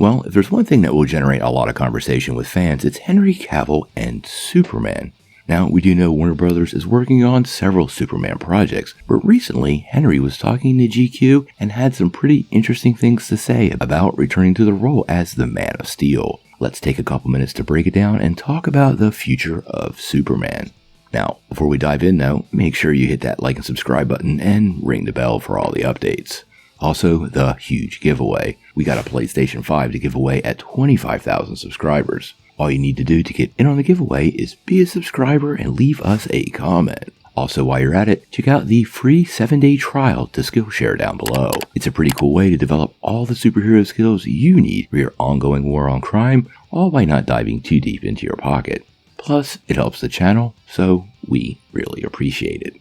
Well, if there's one thing that will generate a lot of conversation with fans, it's Henry Cavill and Superman. Now, we do know Warner Brothers is working on several Superman projects, but recently Henry was talking to GQ and had some pretty interesting things to say about returning to the role as the Man of Steel. Let's take a couple minutes to break it down and talk about the future of Superman. Now, before we dive in though, make sure you hit that like and subscribe button and ring the bell for all the updates. Also, the huge giveaway. We got a PlayStation 5 to give away at 25,000 subscribers. All you need to do to get in on the giveaway is be a subscriber and leave us a comment. Also, while you're at it, check out the free 7-day trial to Skillshare down below. It's a pretty cool way to develop all the superhero skills you need for your ongoing war on crime, all by not diving too deep into your pocket. Plus, it helps the channel, so we really appreciate it.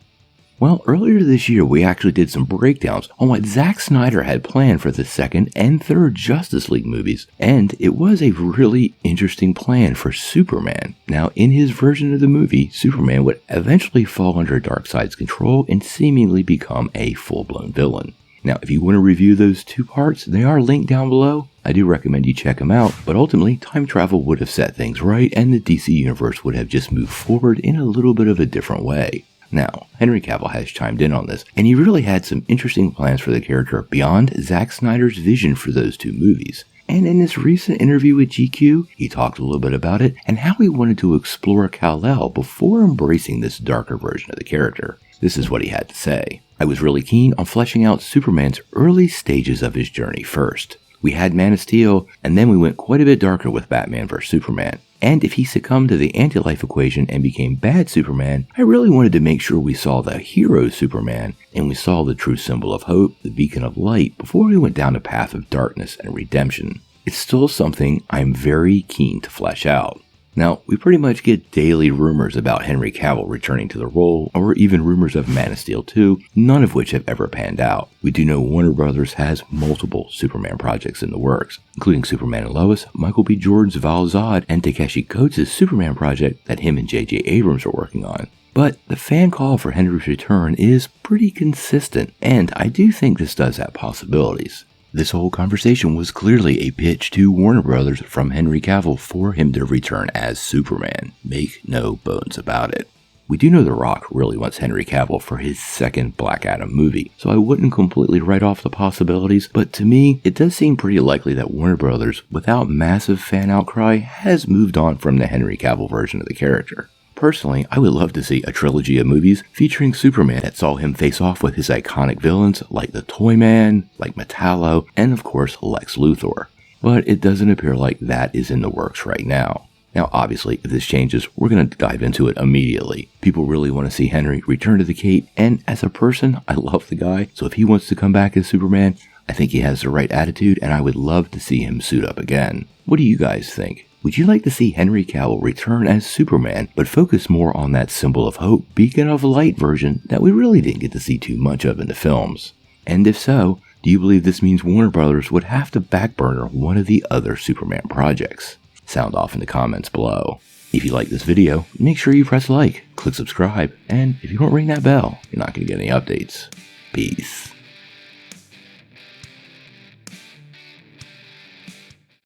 Well, earlier this year, we actually did some breakdowns on what Zack Snyder had planned for the second and third Justice League movies, and it was a really interesting plan for Superman. Now, in his version of the movie, Superman would eventually fall under Darkseid's control and seemingly become a full-blown villain. Now, if you want to review those two parts, they are linked down below. I do recommend you check them out, but ultimately, time travel would have set things right, and the DC Universe would have just moved forward in a little bit of a different way. Now, Henry Cavill has chimed in on this, and he really had some interesting plans for the character beyond Zack Snyder's vision for those two movies. And in his recent interview with GQ, he talked a little bit about it and how he wanted to explore Kal-El before embracing this darker version of the character. This is what he had to say. I was really keen on fleshing out Superman's early stages of his journey first. We had Man of Steel, and then we went quite a bit darker with Batman vs Superman. And if he succumbed to the anti-life equation and became bad Superman, I really wanted to make sure we saw the hero Superman, and we saw the true symbol of hope, the beacon of light, before we went down a path of darkness and redemption. It's still something I'm very keen to flesh out. Now, we pretty much get daily rumors about Henry Cavill returning to the role, or even rumors of Man of Steel 2, none of which have ever panned out. We do know Warner Brothers has multiple Superman projects in the works, including Superman and Lois, Michael B. Jordan's Val Zod, and Takeshi Coates' Superman project that him and JJ Abrams are working on. But the fan call for Henry's return is pretty consistent, and I do think this does have possibilities. This whole conversation was clearly a pitch to Warner Brothers from Henry Cavill for him to return as Superman. Make no bones about it. We do know The Rock really wants Henry Cavill for his second Black Adam movie, so I wouldn't completely write off the possibilities, but to me, it does seem pretty likely that Warner Brothers, without massive fan outcry, has moved on from the Henry Cavill version of the character. Personally, I would love to see a trilogy of movies featuring Superman that saw him face off with his iconic villains like the Toyman, like Metallo, and of course Lex Luthor. But it doesn't appear like that is in the works right now. Now obviously, if this changes, we're going to dive into it immediately. People really want to see Henry return to the cape, and as a person, I love the guy, so if he wants to come back as Superman, I think he has the right attitude, and I would love to see him suit up again. What do you guys think? Would you like to see Henry Cavill return as Superman, but focus more on that symbol of hope, beacon of light version that we really didn't get to see too much of in the films? And if so, do you believe this means Warner Brothers would have to backburner one of the other Superman projects? Sound off in the comments below. If you like this video, make sure you press like, click subscribe, and if you don't ring that bell, you're not going to get any updates. Peace.